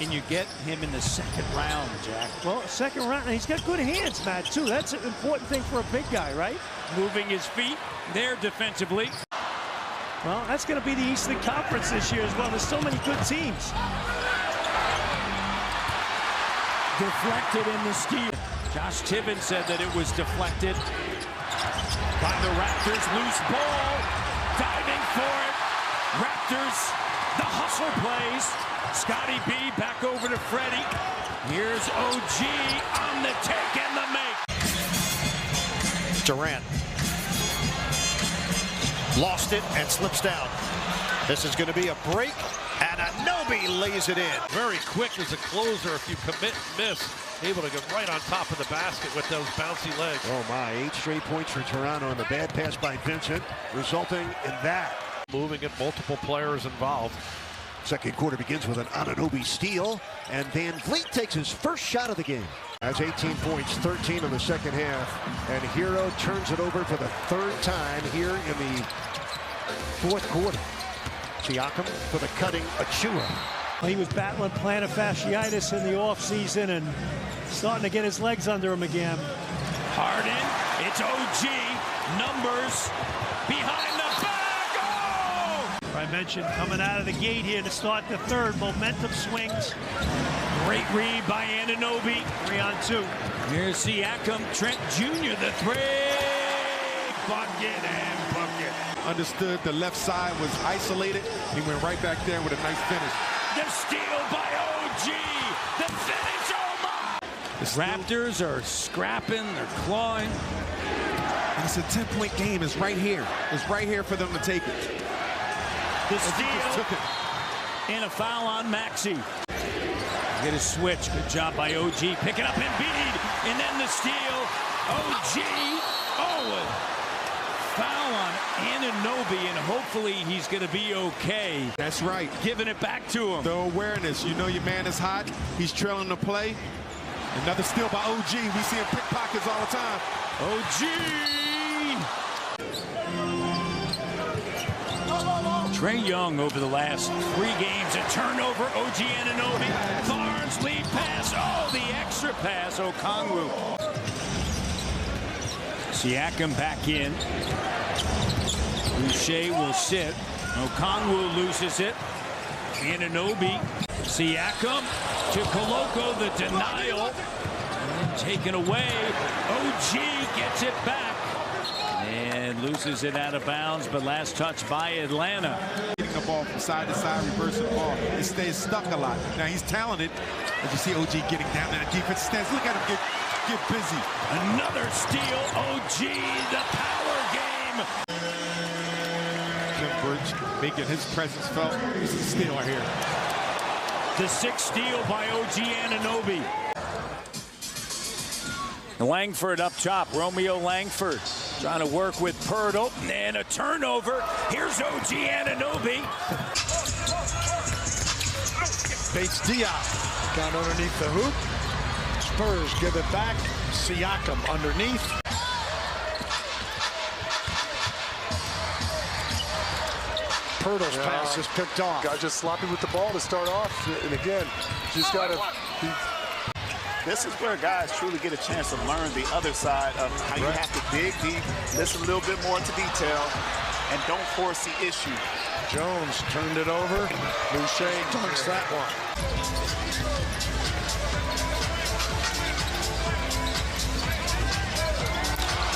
and you get him in the second round, Jack. Well, second round, and he's got good hands, Matt, too. That's an important thing for a big guy, right? Moving his feet there defensively. Well, that's going to be the Eastern Conference this year as well. There's so many good teams. Deflected in the steal. Josh Tibbins said that it was deflected by the Raptors. Loose ball, diving for it. Raptors, the hustle plays. Scotty B back over to Freddie. Here's OG on the take and the make. Durant lost it and slips down. This is going to be a break, and Anunoby lays it in. Very quick as a closer. If you commit and miss, able to get right on top of the basket with those bouncy legs. Oh my, 8 straight points for Toronto, and the bad pass by Vincent resulting in that. Moving at multiple players involved. Second quarter begins with an Anunoby steal, and Van Vliet takes his first shot of the game. Has 18 points, 13 in the second half, and Hero turns it over for the third time here in the fourth quarter. Siakam for the cutting Achua. He was battling plantar fasciitis in the offseason and starting to get his legs under him again. Harden, it's OG, numbers, behind the back, oh! I mentioned coming out of the gate here to start the third, momentum swings. Great read by Anunoby. 3-on-2. Here's Siakam, Trent Jr., the three, bucket and bucket. Understood the left side was isolated. He went right back there with a nice finish. The steal by OG. The finish, oh my! The Raptors are scrapping, they're clawing. And it's a 10-point game. It's right here. It's right here for them to take it. The steal and a foul on Maxey. Get a switch. Good job by OG. Picking up Embiid. And then the steal. OG. Oh, foul on Anunoby, and hopefully he's going to be okay. That's right. Giving it back to him. The awareness. You know your man is hot. He's trailing the play. Another steal by OG. We see him pickpockets all the time. OG. Trae Young over the last 3 games. A turnover. OG Anunoby. Barnes lead pass. Oh, the extra pass. Okongwu. Siakam back in. Boucher will sit. Okongwu loses it. Anunoby. Siakam to Koloko, the denial. And then taken away. OG gets it back. And loses it out of bounds, but last touch by Atlanta. Getting the ball from side to side, reversing the ball. It stays stuck a lot. Now he's talented. As you see OG getting down in the defense stance. Look at him get busy. Another steal. OG, the power game. Tim Birch making his presence felt. This is a steal right here. The 6th steal by OG Anunoby. Langford up top. Romeo Langford trying to work with Pirtle. And a turnover. Here's OG Anunoby. Bates Diop got underneath the hoop. Spurs give it back. Siakam underneath. Pirtle's pass is picked off. Got just sloppy with the ball to start off. And again, just got to... This is where guys truly get a chance to learn the other side of how you have to dig deep, listen a little bit more into detail, and don't force the issue. Jones turned it over. Boucher dunks that one.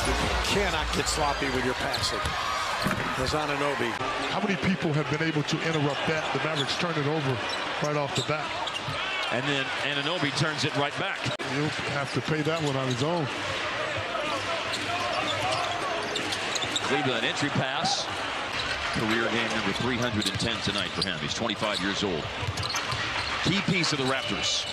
You cannot get sloppy with your passing. There's Anunoby. How many people have been able to interrupt that? The Mavericks turn it over right off the bat. And then Anunoby turns it right back. He'll have to pay that one on his own. Cleveland entry pass. Career game number 310 tonight for him. He's 25 years old. Key piece of the Raptors.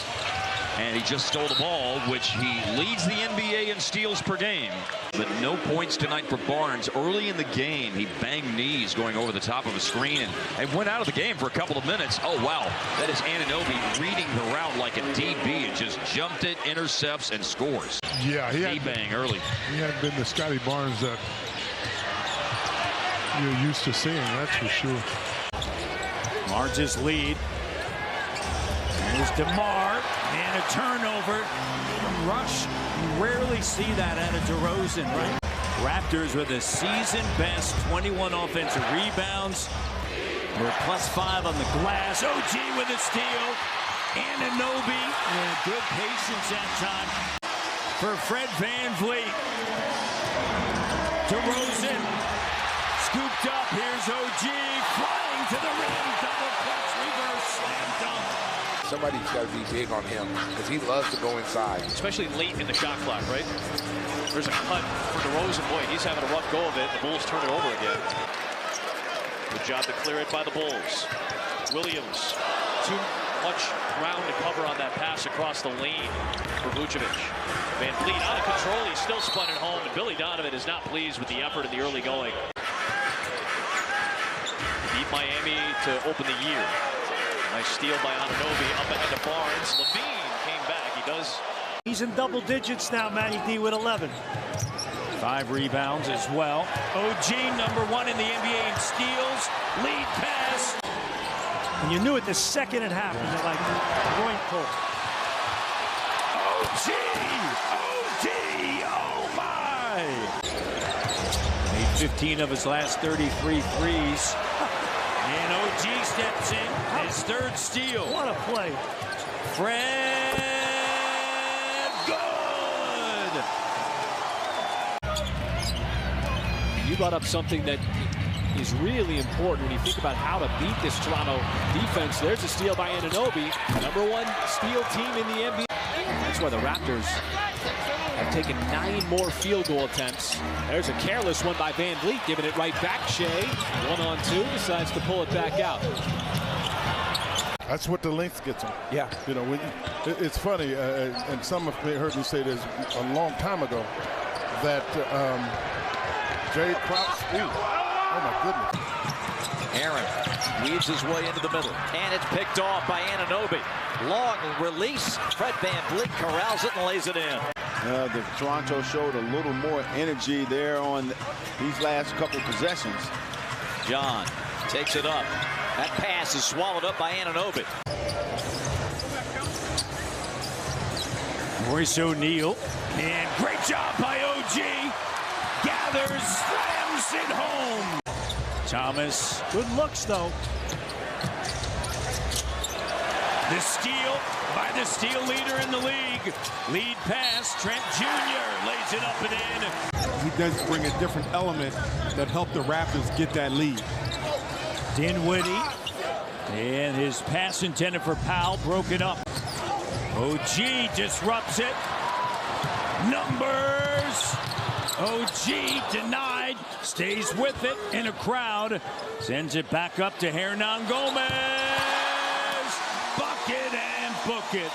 And he just stole the ball, which he leads the NBA in steals per game. But no points tonight for Barnes. Early in the game, he banged knees going over the top of a screen and went out of the game for a couple of minutes. Oh, wow. That is Anunoby reading the route like a DB and just jumped it, intercepts, and scores. Yeah, he bang early. He hadn't been the Scotty Barnes that you're used to seeing, that's for sure. Barnes' lead. Here's DeMar, and a turnover. Rush, you rarely see that out of DeRozan, right? Raptors with a season-best 21 offensive rebounds. They're +5 on the glass. OG with a steal. Anunoby, and good patience that time for Fred VanVleet. DeRozan, scooped up. Here's OG, flying to the rim. Double clutch, reverse, slam dunk. Somebody's got to be big on him because he loves to go inside. Especially late in the shot clock, right? There's a cut for DeRozan. Boy, he's having a rough go of it. The Bulls turn it over again. Good job to clear it by the Bulls. Williams, too much ground to cover on that pass across the lane for Vucevic. VanVleet out of control. He's still spun it home, and Billy Donovan is not pleased with the effort in the early going. Beat Miami to open the year. Nice steal by Anunoby up ahead of Barnes. Levine came back. He does. He's in double digits now, Matty D, with 11. 5 rebounds as well. OG, #1 in the NBA in steals. Lead pass. And you knew it the second it happened. They're like, groin pull. OG! OG! Oh, my! Made 15 of his last 33 threes. And OG steps in. His third steal. What a play. Fred, good! You brought up something that is really important when you think about how to beat this Toronto defense. There's a steal by Anunoby, #1 steal team in the NBA. That's why the Raptors have taken 9 more field goal attempts. There's a careless one by VanVleet, giving it right back. Shea, 1-on-2, decides to pull it back out. That's what the length gets him. Yeah. You know, it's funny, and some have heard me say this a long time ago, that Jay Crouch, oh my goodness. Aaron weaves his way into the middle, and it's picked off by Anunoby. Long release. Fred VanVleet corrals it and lays it in. The Toronto showed a little more energy there on these last couple possessions. John takes it up. That pass is swallowed up by Anunoby. Maurice O'Neal, and great job by OG. Gathers, slams it home. Thomas. Good looks, though. The steal by the steal leader in the league. Lead pass, Trent Jr. lays it up and in. He does bring a different element that helped the Raptors get that lead. Dinwiddie, and his pass intended for Powell, broken up. OG disrupts it. Numbers. OG denied, stays with it in a crowd, sends it back up to Hernan Gomez. Bucket and book it.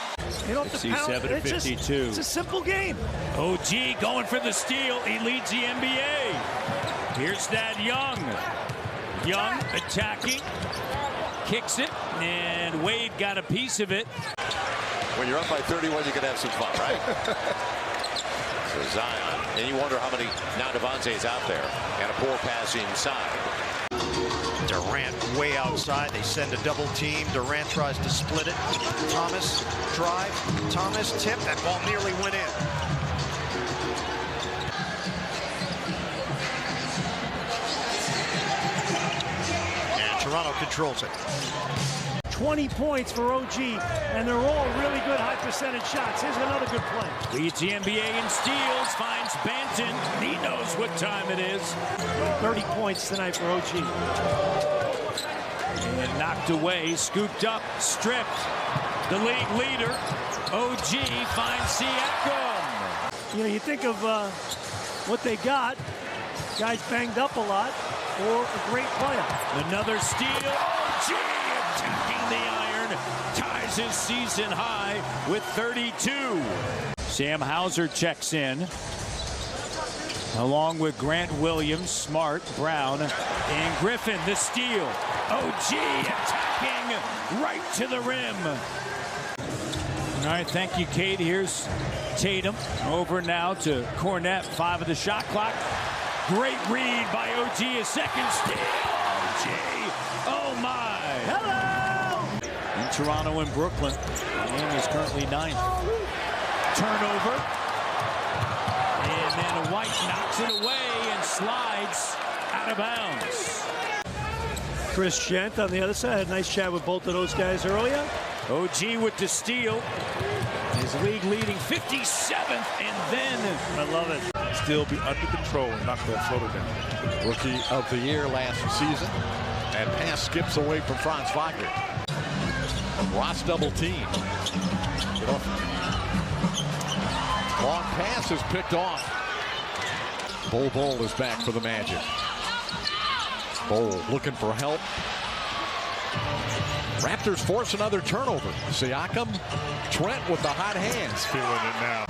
You don't have to pound. 67-52. It's a simple game. OG going for the steal. He leads the NBA. Here's that Young. Young attacking, kicks it, and Wade got a piece of it. When you're up by 31, you can have some fun, right? So Zion, and you wonder how many, now Devontae's out there, and a poor pass inside. Durant way outside. They send a double team. Durant tries to split it. Thomas drive. Thomas tip. That ball nearly went in. Toronto controls it. 20 points for OG, and they're all really good high percentage shots. Here's another good play. Leads the NBA in steals, finds Banton. He knows what time it is. 30 points tonight for OG. And knocked away, scooped up, stripped. The league leader, OG, finds Siakam. You know, you think of what they got. Guys banged up a lot, or a great player. Another steal. OG attacking the iron. Ties his season high with 32. Sam Hauser checks in, along with Grant Williams, Smart, Brown, and Griffin. The steal. OG attacking right to the rim. All right, thank you, Kate. Here's Tatum. Over now to Cornette. 5 of the shot clock. Great read by OG, a second steal. OG, oh my. Hello! In Toronto and Brooklyn. Miami is currently 9th. Turnover. And then White knocks it away and slides out of bounds. Chris Gent on the other side. Had a nice chat with both of those guys earlier. OG with the steal. His league leading 57th, and then I love it. Still be under control and knock that floater down. Rookie of the year last season. And pass skips away from Franz Wagner. Ross double team. Long pass is picked off. Bol is back for the Magic. Bol looking for help. Raptors force another turnover. Siakam, Trent with the hot hands. Feeling it now.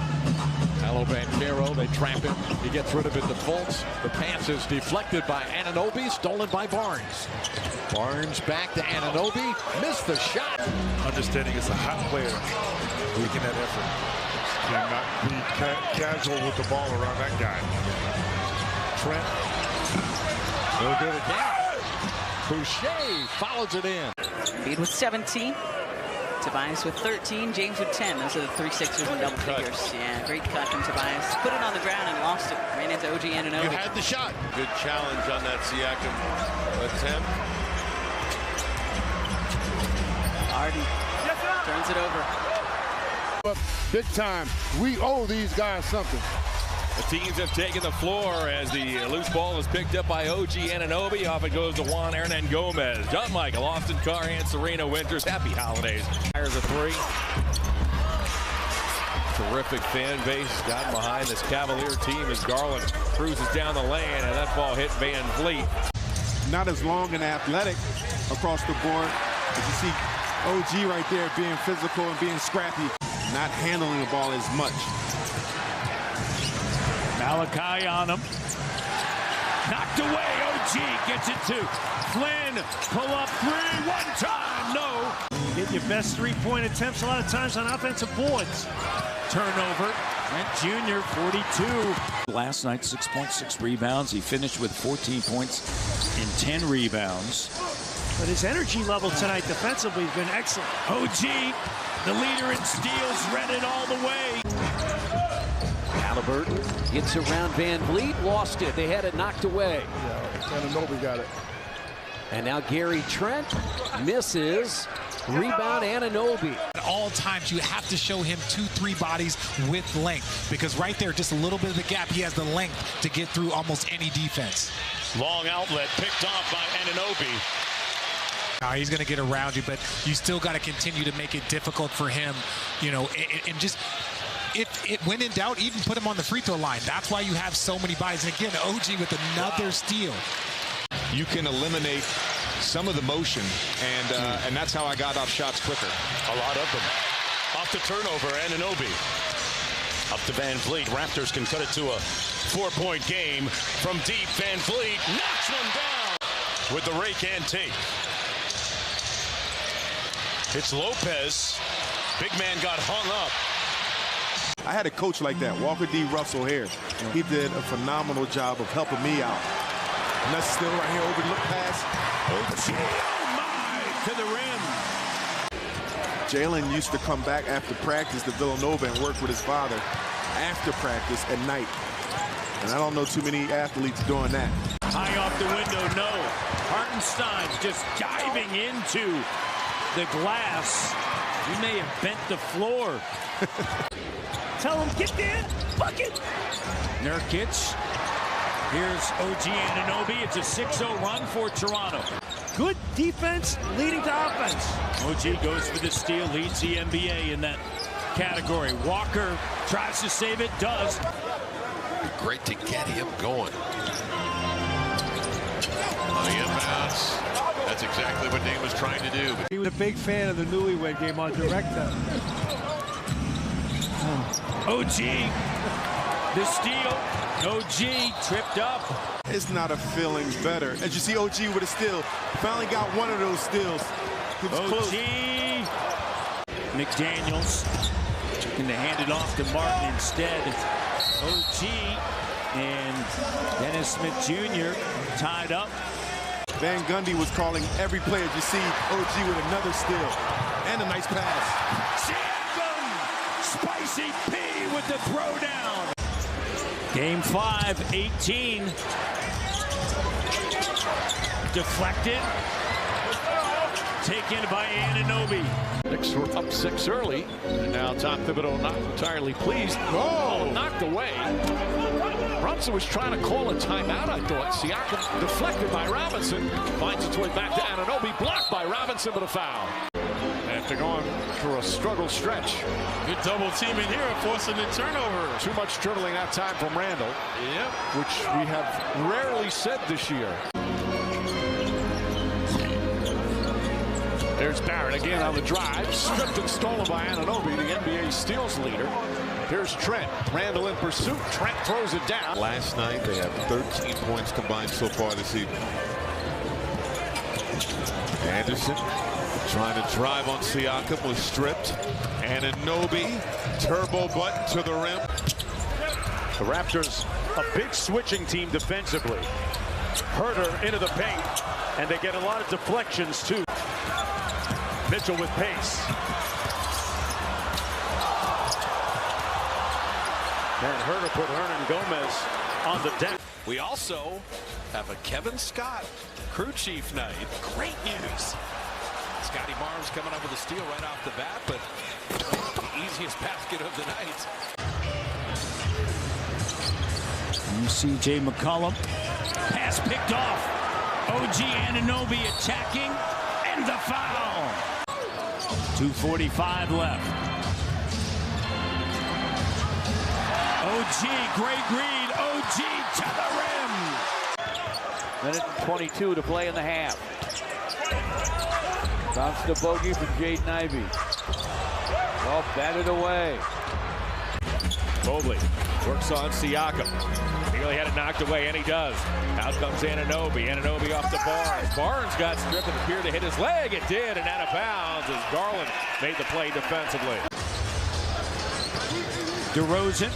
Paolo Banchero, they trap him. He gets rid of it to Fultz. The pass is deflected by Anunoby, stolen by Barnes. Barnes back to Anunoby, missed the shot. Understanding it's a hot player making that effort. Cannot be casual with the ball around that guy. Trent, no good again. Boucher follows it in. Embiid with 17. Tobias with 13, James with 10. Those are the 3 Sixers in double figures. Yeah, great cut from Tobias. Put it on the ground and lost it. Ran into OG Anunoby. You had the shot. Good challenge on that Siakam attempt. Harden turns it over. Big time. We owe these guys something. The teams have taken the floor as the loose ball is picked up by OG Anunoby. Off it goes to Juan Hernangomez. John Michael, Austin Carr, Serena Winters. Happy holidays. Fires a 3. Terrific fan base gotten behind this Cavalier team as Garland cruises down the lane, and that ball hit Van Vliet. Not as long and athletic across the board. As you see OG right there being physical and being scrappy, not handling the ball as much. Malachi on him. Knocked away. OG gets it to Flynn. Pull up 3. One time. No. You get your best 3-point attempts a lot of times on offensive boards. Turnover. Trent Jr. 42. Last night 6.6 rebounds. He finished with 14 points and 10 rebounds. But his energy level tonight defensively has been excellent. OG, the leader in steals, read it all the way. Halliburton gets around Van Vliet, lost it. They had it knocked away. Yeah, Anunoby got it. And now Gary Trent misses. Rebound Anunoby. At all times, you have to show him 2-3 bodies with length, because right there, just a little bit of the gap, he has the length to get through almost any defense. Long outlet picked off by Anunoby. He's going to get around you, but you still got to continue to make it difficult for him, you know, and just when in doubt, even put him on the free throw line. That's why you have so many bodies. And again, OG with another steal. You can eliminate some of the motion, and that's how I got off shots quicker. A lot of them. Off the turnover, Anunoby. Up to Van Vliet. Raptors can cut it to a 4-point game. From deep, Van Vliet knocks one down with the rake and take. It's Lopez. Big man got hung up. I had a coach like that, Walker D. Russell here. He did a phenomenal job of helping me out. And that's still right here, overlook pass. Oh my, to the rim. Jalen used to come back after practice to Villanova and work with his father after practice at night. And I don't know too many athletes doing that. High off the window, no. Hartenstein just diving into the glass. He may have bent the floor. Tell him, get there, bucket. Nurkic. Here's OG Anunoby. It's a 6-0 run for Toronto. Good defense leading to offense. OG goes for the steal, leads the NBA in that category. Walker tries to save it, does. Great to get him going. On the inbounds. That's exactly what Dame was trying to do. He was a big fan of the Newlywed Game on Director. OG, the steal. OG tripped up. It's not a feeling better. As you see OG with a steal. Finally got one of those steals. He was close. McDaniels looking to hand it off to Martin instead. OG and Dennis Smith Jr. tied up. Van Gundy was calling every play. As you see OG with another steal. And a nice pass. Siakam! Spicy P with the throwdown. Game 5, 18. Deflected. Taken by Anunoby. Knicks were up 6 early. And now Tom Thibodeau not entirely pleased. Oh, knocked away. Brunson was trying to call a timeout, I thought. Siakam deflected by Robinson. Finds its way back to Anunoby. Blocked by Robinson, but a foul. After going through a struggle stretch. Good double teaming here, forcing the turnover. Too much dribbling that time from Randall. Yep. Which we have rarely said this year. There's Barrett again on the drive. Stripped and stolen by Anunoby, the NBA steals leader. Here's Trent. Randall in pursuit. Trent throws it down. Last night, they have 13 points combined so far this evening. Anderson trying to drive on Siakam, was stripped. Anunoby, turbo button to the rim. The Raptors, a big switching team defensively. Herter into the paint, and they get a lot of deflections too. Mitchell with pace. And Herter put Hernan Gomez on the deck. We also have a Kevin Scott crew chief night. Great news. Scotty Barnes coming up with a steal right off the bat, but the easiest basket of the night. You see Jay McCollum. Pass picked off. OG Anunoby attacking, and the foul. 2:45 left. OG, great read. OG to the rim. Minute 22 to play in the half. Bounce to bogey from Jaden Ivey. Well, batted away. Mobley works on Siakam. He really had it knocked away, and he does. Out comes Anunoby. Anunoby off to Barnes. Barnes got stripped and appeared to hit his leg. It did, and out of bounds as Garland made the play defensively. DeRozan.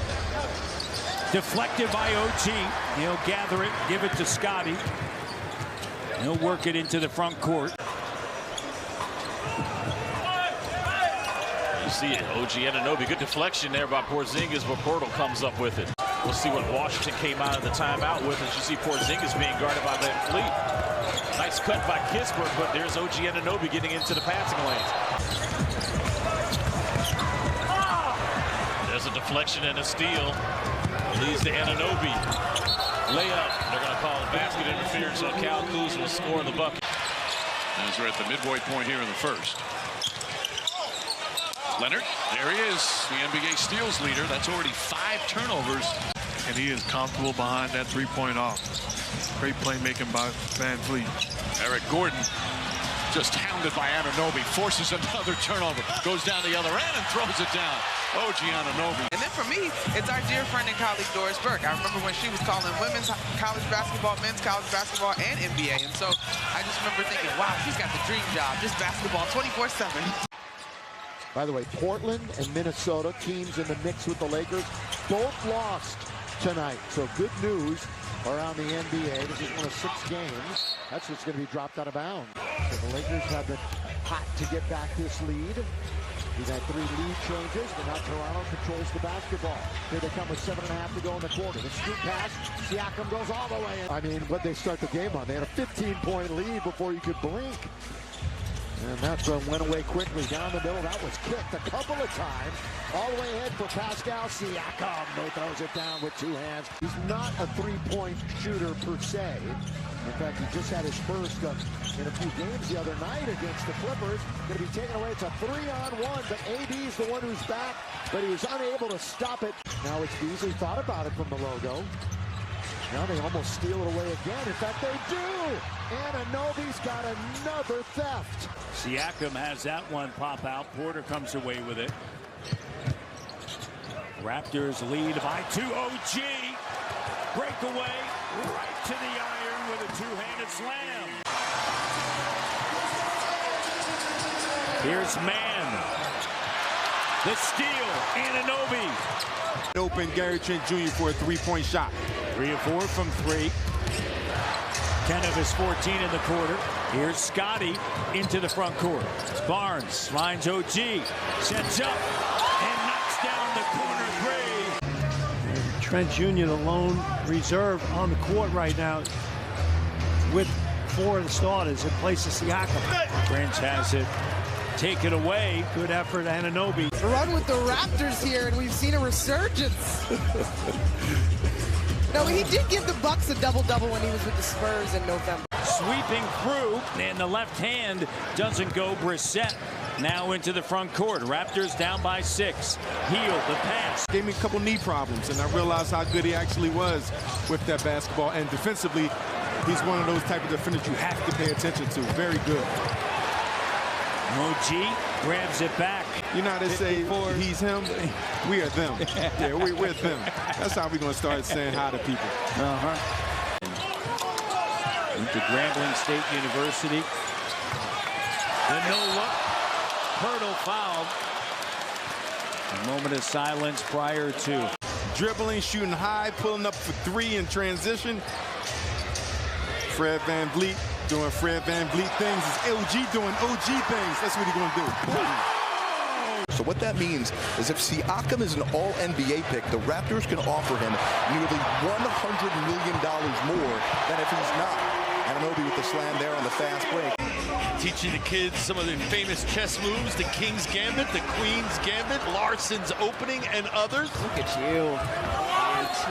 Deflected by OG. He'll gather it, give it to Scotty. He'll work it into the front court. You see it, OG Anunoby. Good deflection there by Porzingis, but Poeltl comes up with it. We'll see what Washington came out of the timeout with. As you see Porzingis being guarded by Van Fleet. Nice cut by Kispert, but there's OG Anunoby getting into the passing lanes. There's a deflection and a steal. Leads to Anunoby. Layup. They're going to call it basket interference, so Cal Kuzma will score the bucket. As we're at the midway point here in the first. Leonard, there he is, the NBA steals leader. That's already 5 turnovers. And he is comfortable behind that three-point arc. Great playmaking by Van Fleet. Eric Gordon just hounded by Anunoby, forces another turnover, goes down the other end and throws it down. OG Anunoby. And then for me, it's our dear friend and colleague Doris Burke. I remember when she was calling women's college basketball, men's college basketball, and NBA. And so I just remember thinking, wow, she's got the dream job, just basketball 24/7. By the way, Portland and Minnesota, teams in the mix with the Lakers, both lost tonight. So good news around the NBA. This is one of 6 games. That's what's going to be dropped out of bounds. So the Lakers have been hot to get back this lead. We've had 3 lead changes, but now Toronto controls the basketball. Here they come with 7.5 to go in the quarter. The scoop pass, Siakam goes all the way in. I mean, what they start the game on? They had a 15-point lead before you could blink. And that went away quickly down the middle. That was kicked a couple of times. All the way ahead for Pascal Siakam. He throws it down with 2 hands. He's not a 3-point shooter per se. In fact, he just had his first in a few games the other night against the Clippers. Going to be taken away. It's a 3-on-1, but AD's the one who's back, but he was unable to stop it. Now it's Beasley thought about it from the logo. Now they almost steal it away again. In fact, they do. Anunoby's got another theft. Siakam has that one pop out. Porter comes away with it. Raptors lead by 2. OG. Breakaway right to the iron with a 2-handed slam. Here's Mann. The steal. Anunoby. Open Gary Trent Jr. for a 3-point shot. 3 of 4 from 3. 10 of his 14 in the quarter. Here's Scotty into the front court. Barnes finds OG, sets up, and knocks down the corner three. Trent Jr., the lone reserve on the court right now with 4 of the starters in place of Siakam. Prince has it. Take it away. Good effort, Anunoby. Run with the Raptors here, and we've seen a resurgence. No, he did give the Bucks a double-double when he was with the Spurs in November. Sweeping through, and the left hand doesn't go. Brissett now into the front court. Raptors down by 6. Heel the pass. Gave me a couple knee problems, and I realized how good he actually was with that basketball. And defensively, he's one of those type of defenders you have to pay attention to. Very good. OG grabs it back. You know how they say he's him? We are them. Yeah, we're them. That's how we're going to start saying hi to people. Into Grambling State University. The no-look. Hurdle foul. A moment of silence prior to. Dribbling, shooting high, pulling up for 3 in transition. Fred VanVleet doing Fred VanVleet things. It's OG doing OG things. That's what he's going to do. So what that means is if Siakam is an all-NBA pick, the Raptors can offer him nearly $100 million more than if he's not. Anunoby with the slam there on the fast break. Teaching the kids some of the famous chess moves, the King's Gambit, the Queen's Gambit, Larson's opening, and others. Look at you.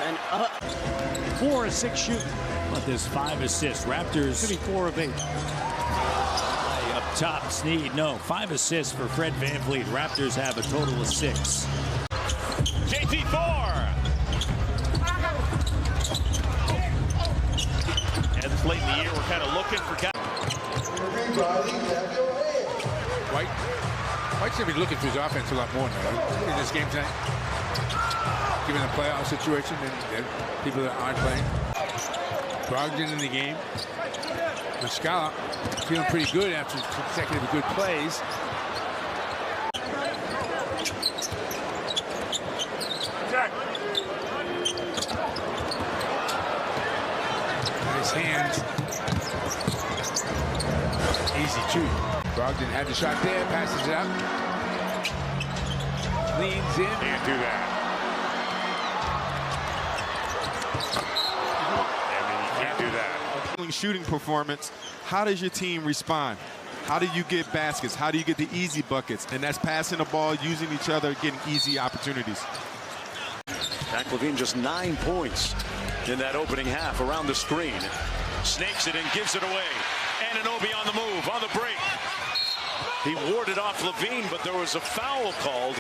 And 4 of 6 shooting. But there's 5 assists. Raptors. Could be 4 of 8. Up top, Snead. No, 5 assists for Fred VanVleet. Raptors have a total of 6. JT Thor. And this late in the year, we're kind of looking for guys. White should be looking for his offense a lot more now in this game tonight. Given the playoff situation and people that aren't playing. Brogdon in the game. Muscala feeling pretty good after consecutive good plays. Nice hands. Easy shoot. Brogdon had the shot there, passes it out. Leans in. Can't do that. Shooting performance. How does your team respond? How do you get baskets? How do you get the easy buckets? And that's passing the ball, using each other, getting easy opportunities. Zach LaVine just 9 points in that opening half around the screen. Snakes it and gives it away. Anunoby on the move, on the break. He warded off LaVine, but there was a foul called.